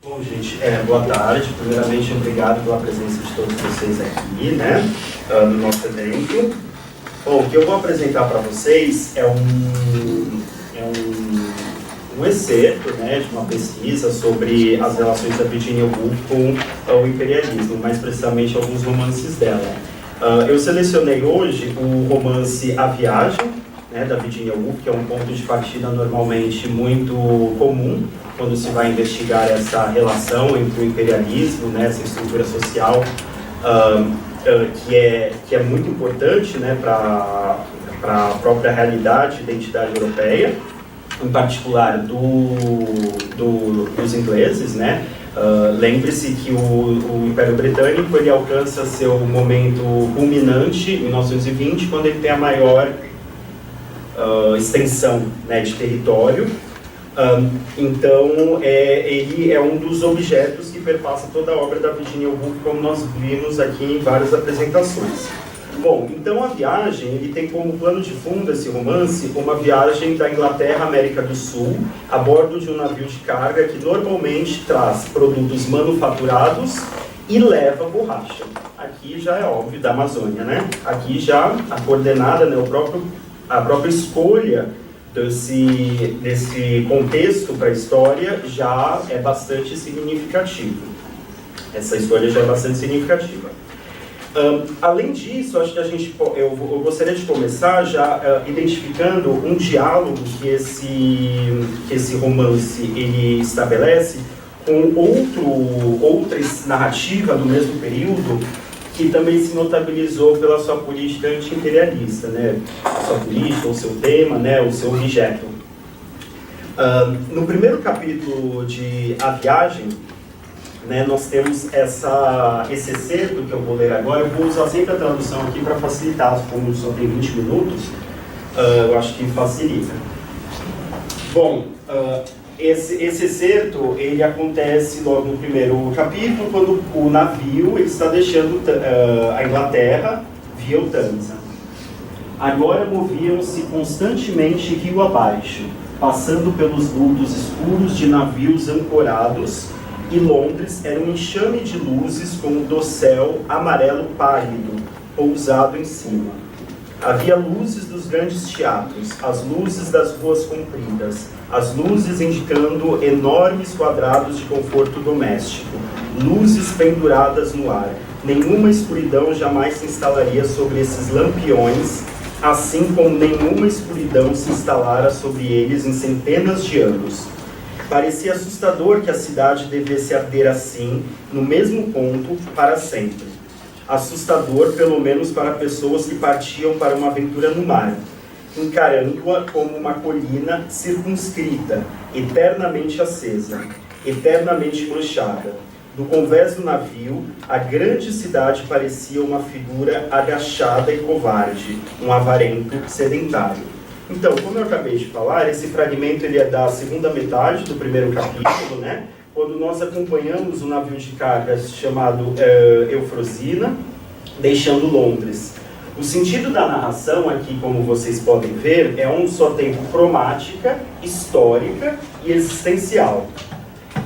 Bom, gente, boa tarde. Primeiramente, obrigado pela presença de todos vocês aqui, né, no nosso evento. Bom, o que eu vou apresentar para vocês é um excerto, né, de uma pesquisa sobre as relações da Virginia Woolf com o imperialismo, mais precisamente alguns romances dela. Eu selecionei hoje o romance A Viagem, né, da Virginia Woolf, que é um ponto de partida normalmente muito comum quando se vai investigar essa relação entre o imperialismo, né, essa estrutura social, que é muito importante, né, para a própria realidade e identidade europeia, em particular dos ingleses, né? Lembre-se que o Império Britânico ele alcança seu momento culminante em 1920, quando ele tem a maior extensão, né, de território. Então, ele é um dos objetos que perpassa toda a obra da Virginia Woolf, como nós vimos aqui em várias apresentações. Bom, então A Viagem, ele tem como plano de fundo esse romance uma viagem da Inglaterra à América do Sul, a bordo de um navio de carga que normalmente traz produtos manufaturados e leva borracha. Aqui já é óbvio, da Amazônia, né? Aqui já a coordenada, né, a própria escolha desse contexto para a história já é bastante significativo. Essa história já é bastante significativa. Além disso, acho que eu gostaria de começar já identificando um diálogo que esse romance ele estabelece com outra narrativa do mesmo período, que também se notabilizou pela sua política anti-imperialista, né? A sua política, o seu tema, né? O seu objeto. No primeiro capítulo de A Viagem, né, nós temos esse excerto que eu vou ler agora. Eu vou usar sempre a tradução aqui para facilitar, como só tem 20 minutos, eu acho que facilita. Bom, esse excerto, ele acontece logo no primeiro capítulo, quando o navio ele está deixando a Inglaterra via o Tâmisa. Agora moviam-se constantemente rio abaixo, passando pelos vultos escuros de navios ancorados, e Londres era um enxame de luzes com o dossel amarelo pálido, pousado em cima. Havia luzes dos grandes teatros, as luzes das ruas compridas, as luzes indicando enormes quadrados de conforto doméstico, luzes penduradas no ar. Nenhuma escuridão jamais se instalaria sobre esses lampiões, assim como nenhuma escuridão se instalara sobre eles em centenas de anos. Parecia assustador que a cidade devesse arder assim, no mesmo ponto, para sempre. Assustador, pelo menos para pessoas que partiam para uma aventura no mar, encarando-a como uma colina circunscrita, eternamente acesa, eternamente manchada. Do convés do navio, a grande cidade parecia uma figura agachada e covarde, um avarento sedentário. Então, como eu acabei de falar, esse fragmento ele é da segunda metade do primeiro capítulo, né? Quando nós acompanhamos um navio de carga chamado Eufrosina, deixando Londres. O sentido da narração aqui, como vocês podem ver, é um só tempo cromática, histórica e existencial.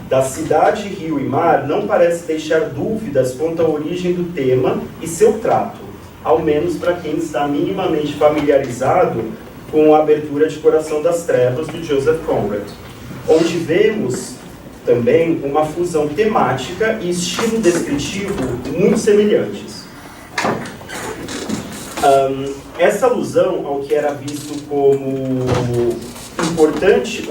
Da cidade, rio e mar não parece deixar dúvidas quanto à origem do tema e seu trato, ao menos para quem está minimamente familiarizado com a abertura de Coração das Trevas, do Joseph Conrad, onde vemos também uma fusão temática e estilo descritivo muito semelhantes. Essa alusão ao que era visto como um importante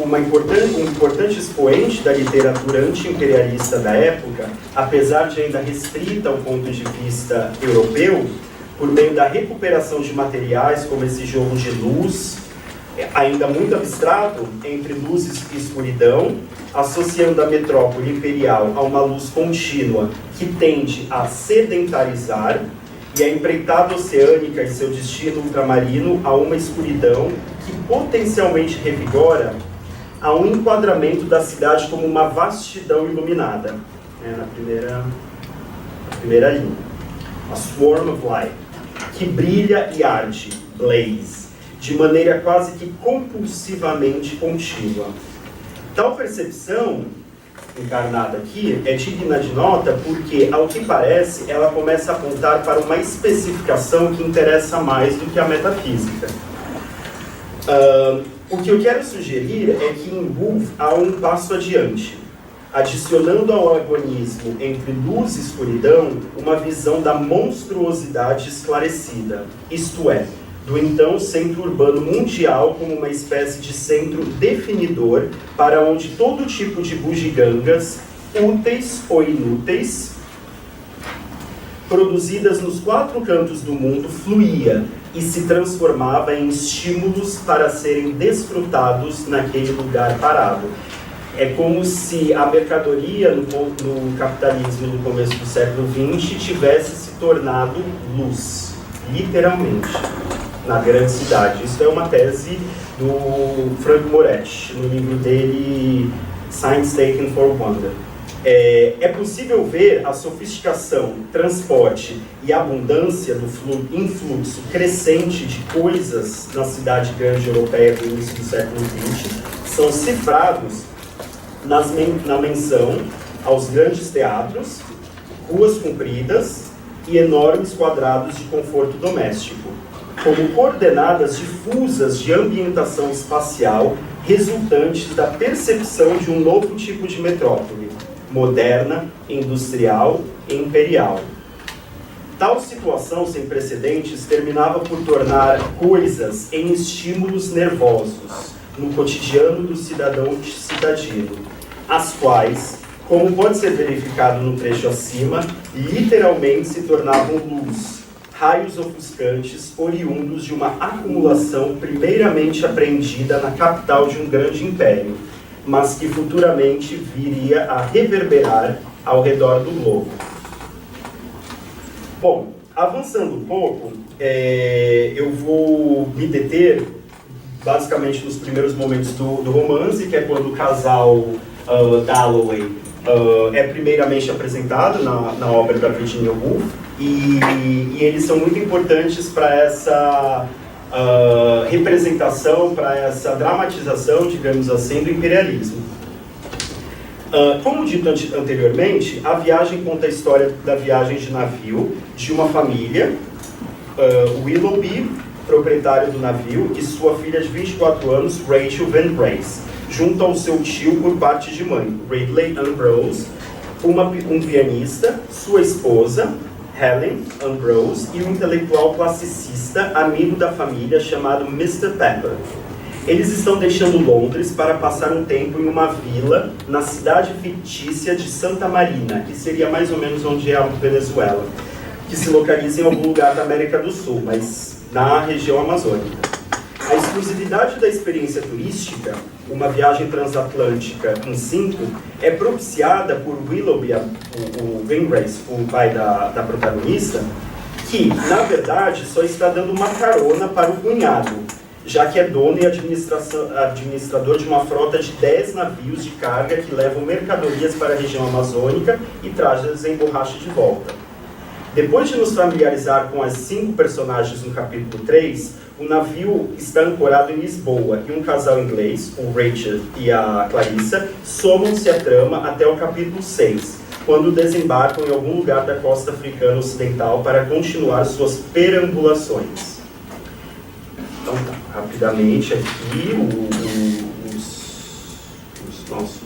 expoente da literatura anti-imperialista da época, apesar de ainda restrita ao ponto de vista europeu, por meio da recuperação de materiais como esse jogo de luz, ainda muito abstrato, entre luzes e escuridão, associando a metrópole imperial a uma luz contínua que tende a sedentarizar, e a empreitada oceânica e seu destino ultramarino a uma escuridão que potencialmente revigora a um enquadramento da cidade como uma vastidão iluminada, né, na primeira linha. A swarm of light, que brilha e arde, blaze, de maneira quase que compulsivamente contínua. Tal percepção encarnada aqui, é digna de nota porque, ao que parece, ela começa a apontar para uma especificação que interessa mais do que a metafísica. O que eu quero sugerir é que em Woolf há um passo adiante, adicionando ao agonismo entre luz e escuridão uma visão da monstruosidade esclarecida, isto é, do então centro urbano mundial como uma espécie de centro definidor para onde todo tipo de bugigangas, úteis ou inúteis, produzidas nos 4 cantos do mundo, fluía e se transformava em estímulos para serem desfrutados naquele lugar parado. É como se a mercadoria no capitalismo no começo do século XX tivesse se tornado luz, literalmente, na grande cidade. Isso é uma tese do Frank Moretti, no livro dele Science Taken for Wonder. É possível ver a sofisticação, transporte e abundância do influxo crescente de coisas na cidade grande europeia do início do século XX, são cifrados na menção aos grandes teatros, ruas compridas e enormes quadrados de conforto doméstico, como coordenadas difusas de ambientação espacial resultantes da percepção de um novo tipo de metrópole, moderna, industrial e imperial. Tal situação sem precedentes terminava por tornar coisas em estímulos nervosos no cotidiano do cidadão citadino, as quais, como pode ser verificado no trecho acima, literalmente se tornavam luz, raios ofuscantes oriundos de uma acumulação primeiramente apreendida na capital de um grande império, mas que futuramente viria a reverberar ao redor do globo. Bom, avançando um pouco, eu vou me deter basicamente nos primeiros momentos do romance, que é quando o casal Dalloway é primeiramente apresentado na obra da Virginia Woolf, e eles são muito importantes para essa representação, para essa dramatização, digamos assim, do imperialismo. Como dito anteriormente, a viagem conta a história da viagem de navio de uma família, Willoughby, proprietário do navio, e sua filha de 24 anos, Rachel Van Brace, junto ao seu tio por parte de mãe, Ridley Ambrose, um pianista, sua esposa, Helen Ambrose, e um intelectual classicista, amigo da família, chamado Mr. Pepper. Eles estão deixando Londres para passar um tempo em uma vila na cidade fictícia de Santa Marina, que seria mais ou menos onde é a Venezuela, que se localiza em algum lugar da América do Sul, mas na região amazônica. A exclusividade da experiência turística, uma viagem transatlântica em 5, é propiciada por Willoughby, o Van Brace, o pai da protagonista, que, na verdade, só está dando uma carona para o cunhado, já que é dono e administrador de uma frota de 10 navios de carga que levam mercadorias para a região amazônica e traz-as em borracha de volta. Depois de nos familiarizar com as 5 personagens no capítulo 3, o navio está ancorado em Lisboa e um casal inglês, o Rachel e a Clarissa, somam-se à trama até o capítulo 6, quando desembarcam em algum lugar da costa africana ocidental para continuar suas perambulações. Então, rapidamente aqui, os nossos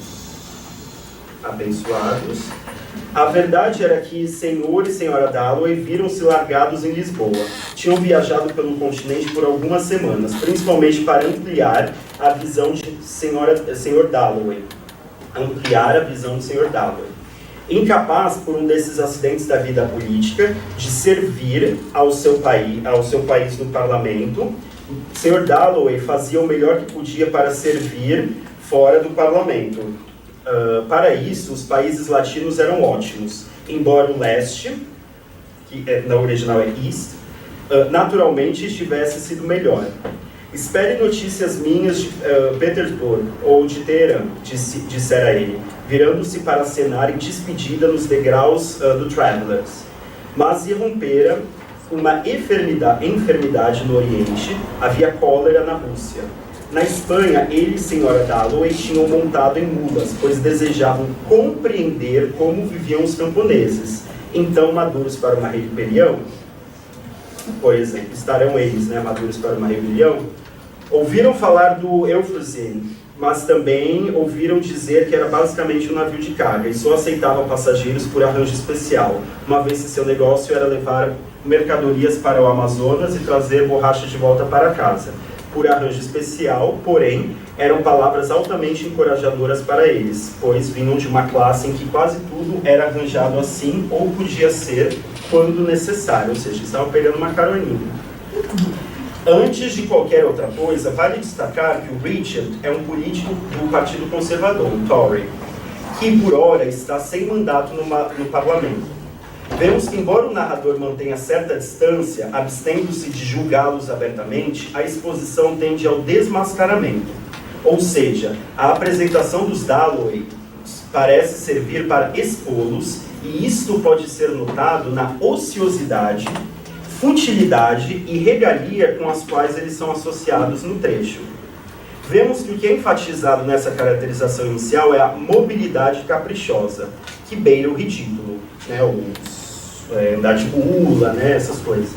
abençoados. A verdade era que senhor e senhora Dalloway viram-se largados em Lisboa. Tinham viajado pelo continente por algumas semanas, principalmente para ampliar a visão de senhor Dalloway. Ampliar a visão do senhor Dalloway. Incapaz, por um desses acidentes da vida política, de servir ao seu país no parlamento, Sr. Dalloway fazia o melhor que podia para servir fora do parlamento. Para isso, os países latinos eram ótimos, embora o leste, que na original é East, naturalmente tivesse sido melhor. Espere notícias minhas de Petersburg ou de Teherã, dissera ele, virando-se para acenar em despedida nos degraus do Travelers. Mas irrompera uma enfermidade no Oriente, havia cólera na Rússia. Na Espanha, ele e senhora Dalloway tinham montado em mulas, pois desejavam compreender como viviam os camponeses. Então, maduros para uma rebelião, por exemplo, estarão eles, né, maduros para uma rebelião, ouviram falar do Eufrosyne, mas também ouviram dizer que era basicamente um navio de carga e só aceitava passageiros por arranjo especial, uma vez que seu negócio era levar mercadorias para o Amazonas e trazer borracha de volta para casa. Por arranjo especial, porém, eram palavras altamente encorajadoras para eles, pois vinham de uma classe em que quase tudo era arranjado assim ou podia ser quando necessário, ou seja, estavam pegando uma caroninha. Antes de qualquer outra coisa, vale destacar que o Richard é um político do Partido Conservador, o Tory, que por hora está sem mandato no parlamento. Vemos que, embora o narrador mantenha certa distância, abstendo-se de julgá-los abertamente, a exposição tende ao desmascaramento. Ou seja, a apresentação dos Dalloway parece servir para expô-los, e isto pode ser notado na ociosidade, futilidade e regalia com as quais eles são associados no trecho. Vemos que o que é enfatizado nessa caracterização inicial é a mobilidade caprichosa, que beira o ridículo, né, andar de bula, né, essas coisas.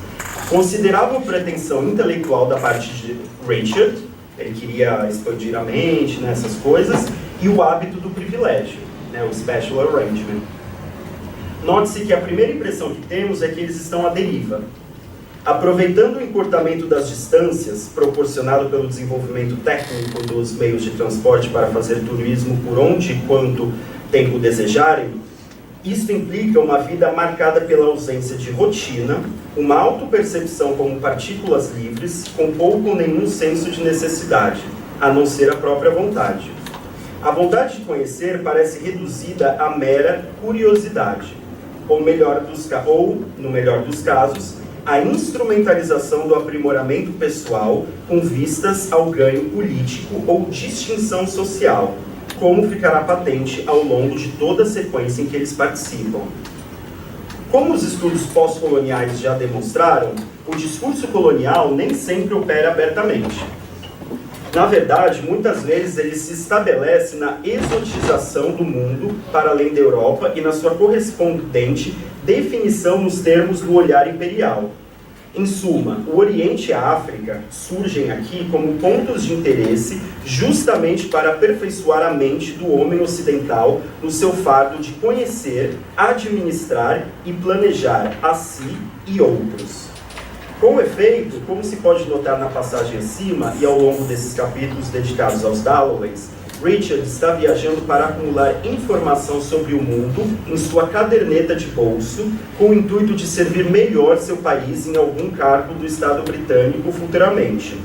Considerável pretensão intelectual da parte de Richard, ele queria expandir a mente, né, essas coisas, e o hábito do privilégio, né, o special arrangement. Note-se que a primeira impressão que temos é que eles estão à deriva. Aproveitando o encurtamento das distâncias, proporcionado pelo desenvolvimento técnico dos meios de transporte para fazer turismo por onde e quanto tempo desejarem, isto implica uma vida marcada pela ausência de rotina, uma autopercepção como partículas livres, com pouco ou nenhum senso de necessidade, a não ser a própria vontade. A vontade de conhecer parece reduzida a mera curiosidade, ou, no melhor dos casos, a instrumentalização do aprimoramento pessoal com vistas ao ganho político ou distinção social, como ficará patente ao longo de toda a sequência em que eles participam. Como os estudos pós-coloniais já demonstraram, o discurso colonial nem sempre opera abertamente. Na verdade, muitas vezes ele se estabelece na exotização do mundo para além da Europa e na sua correspondente definição nos termos do olhar imperial. Em suma, o Oriente e a África surgem aqui como pontos de interesse justamente para aperfeiçoar a mente do homem ocidental no seu fardo de conhecer, administrar e planejar a si e outros. Com efeito, como se pode notar na passagem acima e ao longo desses capítulos dedicados aos Dalloways, Richard está viajando para acumular informação sobre o mundo em sua caderneta de bolso, com o intuito de servir melhor seu país em algum cargo do Estado britânico futuramente.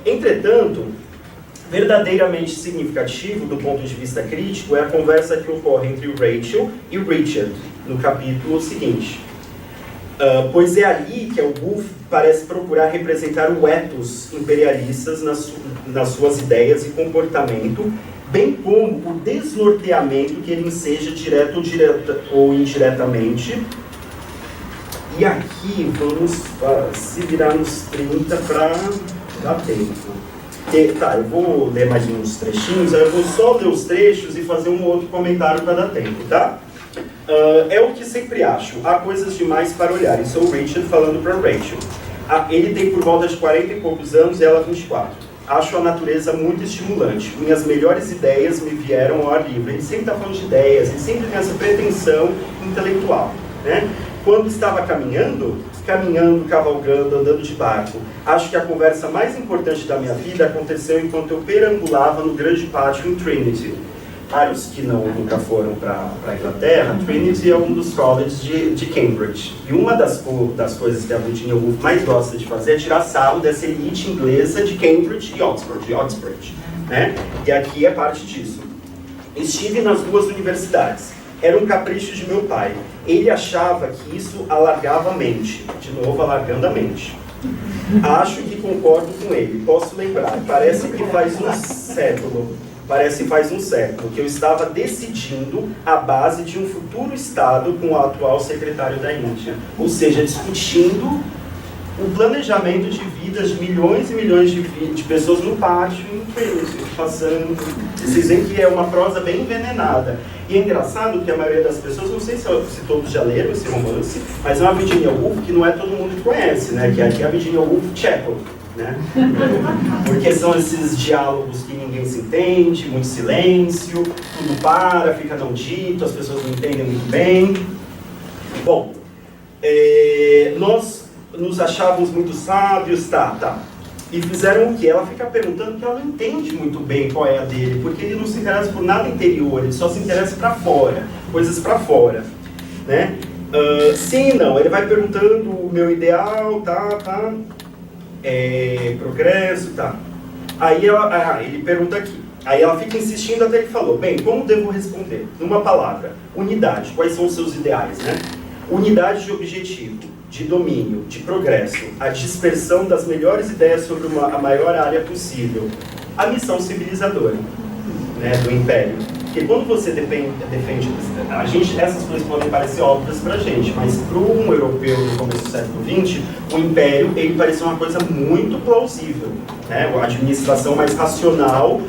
Entretanto, verdadeiramente significativo do ponto de vista crítico é a conversa que ocorre entre Rachel e Richard, no capítulo seguinte. Pois é ali que o Woolf parece procurar representar o ethos imperialistas nas suas ideias e comportamento, bem como o desnorteamento que ele enseja direto ou indiretamente. E aqui vamos se virar nos 30 para dar tempo. Tá, eu vou ler mais uns trechinhos, aí eu vou só ler os trechos e fazer um outro comentário para dar tempo, tá? É o que sempre acho, há coisas demais para olhar. Isso é o Richard falando para Rachel. Ele tem por volta de 40 e poucos anos e ela 24. Acho a natureza muito estimulante. Minhas melhores ideias me vieram ao ar livre. Ele sempre está falando de ideias, ele sempre tem essa pretensão intelectual, né? Quando estava caminhando, cavalgando, andando de barco. Acho que a conversa mais importante da minha vida aconteceu enquanto eu perambulava no grande pátio em Trinity. Para os que nunca foram para a Inglaterra, Trinity é um dos colleges de Cambridge. E uma das coisas que a Virginia Woolf mais gosta de fazer é tirar sarro dessa elite inglesa de Cambridge e Oxford, né? E aqui é parte disso. Estive nas duas universidades. Era um capricho de meu pai. Ele achava que isso alargava a mente. De novo, alargando a mente. Acho que concordo com ele. Posso lembrar, parece que faz um século que eu estava decidindo a base de um futuro Estado com o atual secretário da Índia. Ou seja, discutindo o planejamento de vidas de milhões e milhões de pessoas no pátio, passando. Vocês veem que é uma prosa bem envenenada. E é engraçado que a maioria das pessoas, não sei se todos já leram esse romance, mas é uma Virginia Woolf que não é todo mundo que conhece, né? Que é a Virginia Woolf Chapel, né? Porque são esses diálogos que ninguém se entende, muito silêncio, tudo para, fica não dito, as pessoas não entendem muito bem. Bom, nós nos achávamos muito sábios, tá. E fizeram o quê? Ela fica perguntando que ela não entende muito bem qual é a dele, porque ele não se interessa por nada interior, ele só se interessa para fora, coisas para fora, né? Sim, não, ele vai perguntando o meu ideal, tá, progresso, tá. Aí ele pergunta aqui, aí ela fica insistindo até ele falou, bem, como devo responder? Numa palavra, unidade, quais são os seus ideais, né? Unidade de objetivo, de domínio, de progresso, a dispersão das melhores ideias sobre a maior área possível, a missão civilizadora, né, do Império. Porque quando você defende essas coisas podem parecer óbvias para a gente, mas para um europeu no começo do século XX, o Império ele parecia uma coisa muito plausível, né, a administração mais racional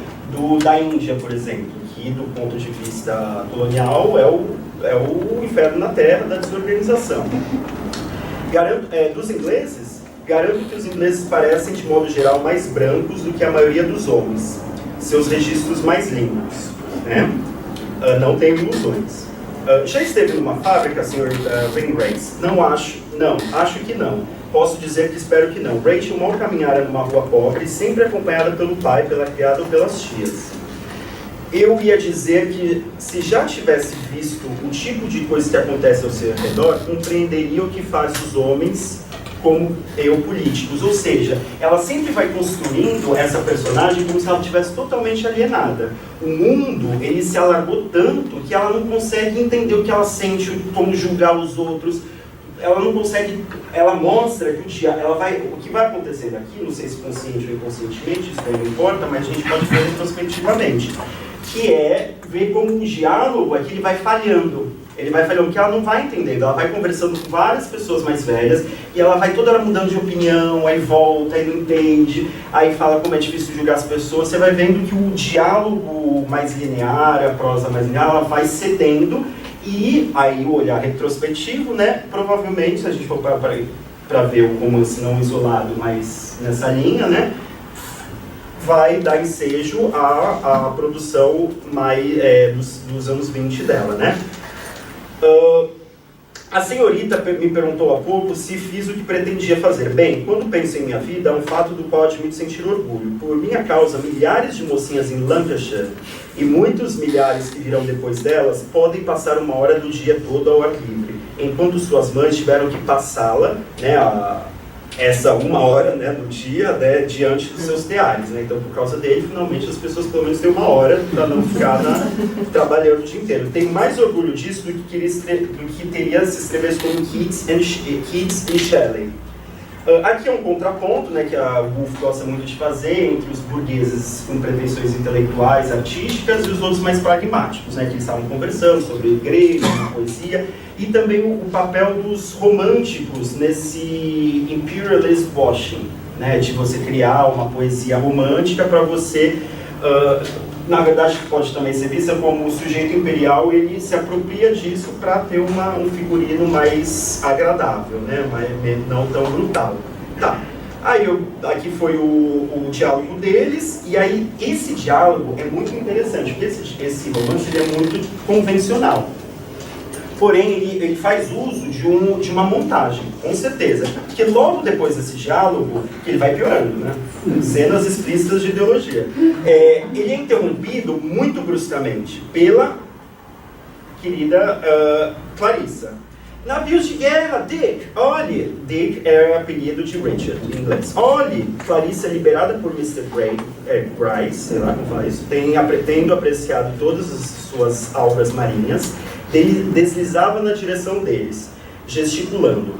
da Índia, por exemplo, que do ponto de vista colonial é o inferno na Terra da desorganização. Dos ingleses, garanto que os ingleses parecem, de modo geral, mais brancos do que a maioria dos homens. Seus registros mais limpos, né? Não tenho ilusões. Já esteve numa fábrica, Sr. Wainwright? Acho que não. Posso dizer que espero que não. Rachel mal caminhara numa rua pobre, sempre acompanhada pelo pai, pela criada ou pelas tias. Eu ia dizer que, se já tivesse visto o tipo de coisa que acontece ao seu redor, compreenderia o que faz os homens como políticos. Ou seja, ela sempre vai construindo essa personagem como se ela estivesse totalmente alienada. O mundo, ele se alargou tanto que ela não consegue entender o que ela sente, como julgar os outros. Ela não consegue, ela mostra que o que vai acontecer aqui, não sei se consciente ou inconscientemente, isso não importa, mas a gente pode ver retrospectivamente, que é ver como um diálogo aqui ele vai falhando. Ele vai falhando, que ela não vai entendendo. Ela vai conversando com várias pessoas mais velhas e ela vai toda hora mudando de opinião, aí volta, aí não entende, aí fala como é difícil julgar as pessoas. Você vai vendo que o diálogo mais linear, a prosa mais linear, ela vai cedendo e aí o olhar retrospectivo, né? Provavelmente, se a gente for para ver o romance não isolado, mas nessa linha, né? Vai dar ensejo à produção dos anos 20 dela, né? A senhorita me perguntou há pouco se fiz o que pretendia fazer. Bem, quando penso em minha vida, é um fato do qual admito sentir orgulho. Por minha causa, milhares de mocinhas em Lancashire e muitos milhares que virão depois delas podem passar uma hora do dia todo ao ar livre, enquanto suas mães tiveram que passá-la, né, essa uma hora, né, do dia, né, diante dos seus teares, né? Então, por causa dele, finalmente as pessoas pelo menos têm uma hora para não ficar trabalhando o dia inteiro. Tenho mais orgulho disso do que teria se escrevesse como Keats e Shelley. Aqui é um contraponto, né, que a Woolf gosta muito de fazer entre os burgueses com pretensões intelectuais, artísticas e os outros mais pragmáticos, né, que eles estavam conversando sobre igreja, poesia, e também o papel dos românticos nesse imperialist washing, né, de você criar uma poesia romântica para você, na verdade pode também ser vista como o sujeito imperial, ele se apropria disso para ter um figurino mais agradável, né, não tão brutal. Tá. Aí aqui foi o diálogo deles, e aí esse diálogo é muito interessante, porque esse romance ele é muito convencional. Porém, ele faz uso de uma montagem, com certeza. Porque logo depois desse diálogo, que ele vai piorando, né? Cenas explícitas de ideologia. Ele é interrompido muito bruscamente pela querida Clarissa. Navios de guerra, Dick! Olhe! Dick é o apelido de Richard, em inglês. Olhe! Clarissa, liberada por Mr. Gryce, sei lá como fala isso, tendo apreciado todas as suas auras marinhas, deslizava na direção deles, gesticulando.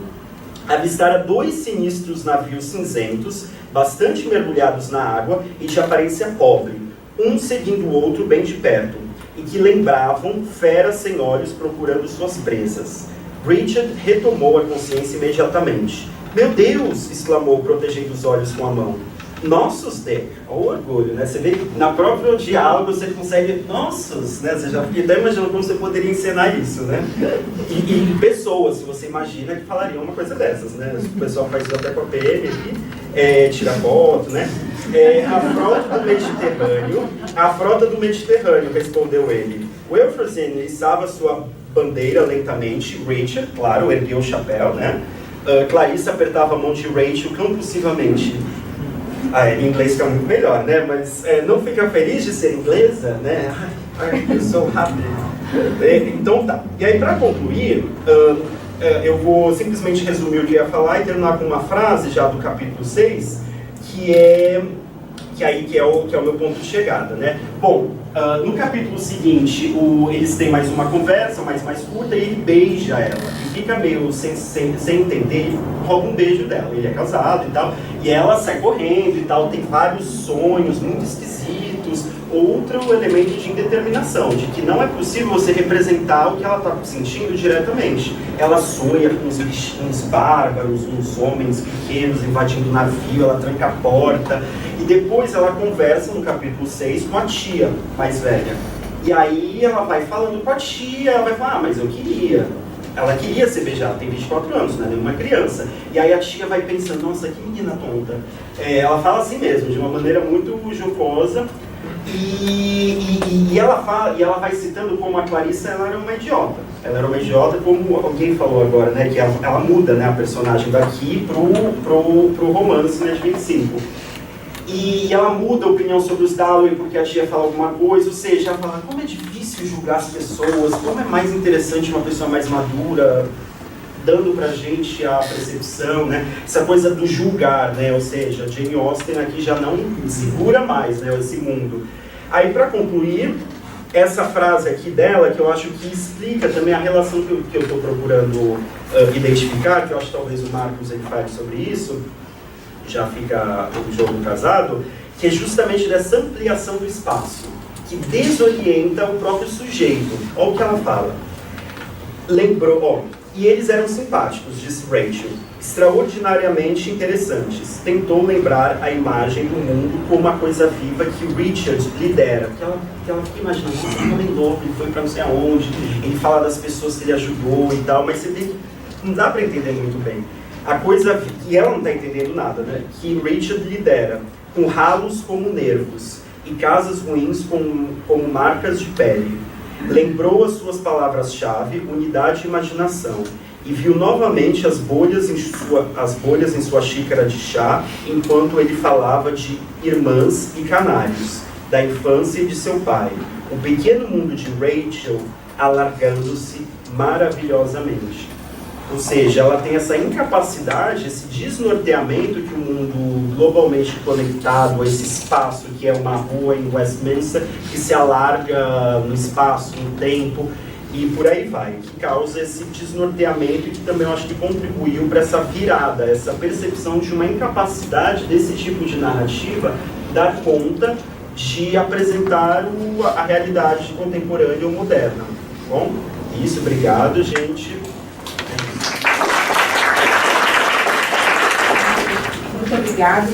Avistara 2 sinistros navios cinzentos, bastante mergulhados na água e de aparência pobre, um seguindo o outro bem de perto, e que lembravam feras sem olhos procurando suas presas. Richard retomou a consciência imediatamente. Meu Deus! Exclamou, protegendo os olhos com a mão. Nossos, Dick. Olha o orgulho, né? Você vê que na própria diálogo você consegue... Nossos, né? Você já fica até imaginando como você poderia encenar isso, né? E pessoas, se você imagina, que falariam uma coisa dessas, né? O pessoal faz isso até com a PM aqui, tira foto, né? A frota do Mediterrâneo, respondeu ele. Wilfresin içava sua bandeira lentamente. Rachel, claro, ergueu o chapéu, né? Clarissa apertava a mão de Rachel compulsivamente. Em inglês fica muito melhor, né? Mas não fica feliz de ser inglesa, né? Eu sou happy. Então tá. E aí, para concluir, eu vou simplesmente resumir o que eu ia falar e terminar com uma frase já do capítulo 6, que é o meu ponto de chegada, né? Bom, no capítulo seguinte, eles têm mais uma conversa, mais curta, e ele beija ela. E fica meio sem entender, rouba um beijo dela. Ele é casado e tal, e ela sai correndo e tal, tem vários sonhos muito esquisitos. Outro elemento de indeterminação, de que não é possível você representar o que ela está sentindo diretamente. Ela sonha com uns bárbaros, uns homens pequenos invadindo o navio, ela tranca a porta, e depois ela conversa no capítulo 6 com a tia mais velha. E aí ela vai falando com a tia, ela vai falar, mas eu queria. Ela queria ser beijada, tem 24 anos, não é nenhuma criança. E aí a tia vai pensando, nossa, que menina tonta. Ela fala assim mesmo, de uma maneira muito jocosa. E ela vai citando como a Clarissa ela era uma idiota. Ela era uma idiota, como alguém falou agora, né? Que ela muda, né, a personagem daqui pro romance, né, de 25. E ela muda a opinião sobre os Dalloway porque a tia fala alguma coisa, ou seja, ela fala como é difícil julgar as pessoas, como é mais interessante uma pessoa mais madura dando pra gente a percepção, né? Essa coisa do julgar, né? Ou seja, Jane Austen aqui já não segura mais, né, esse mundo. Aí, para concluir, essa frase aqui dela, que eu acho que explica também a relação que eu estou procurando identificar, que eu acho que talvez o Marcos ele fale sobre isso, já fica o jogo casado, que é justamente dessa ampliação do espaço, que desorienta o próprio sujeito. Olha o que ela fala. E eles eram simpáticos, disse Rachel, extraordinariamente interessantes. Tentou lembrar a imagem do mundo como uma coisa viva que Richard lidera. Porque ela fica imaginando, nossa, um homem novo, ele foi pra não sei aonde, ele fala das pessoas que ele ajudou e tal, mas você vê que não dá para entender muito bem. A coisa, e ela não está entendendo nada, né? Que Richard lidera, com ralos como nervos, e casas ruins como marcas de pele. Lembrou as suas palavras-chave, unidade e imaginação, e viu novamente as bolhas em sua xícara de chá, enquanto ele falava de irmãs e canários, da infância e de seu pai. O pequeno mundo de Rachel alargando-se maravilhosamente. Ou seja, ela tem essa incapacidade, esse desnorteamento que o mundo globalmente conectado, esse espaço que é uma rua em Westminster, que se alarga no espaço, no tempo, e por aí vai, que causa esse desnorteamento e que também eu acho que contribuiu para essa virada, essa percepção de uma incapacidade desse tipo de narrativa dar conta de apresentar a realidade contemporânea ou moderna. Bom, isso, obrigado, gente. Muito obrigada,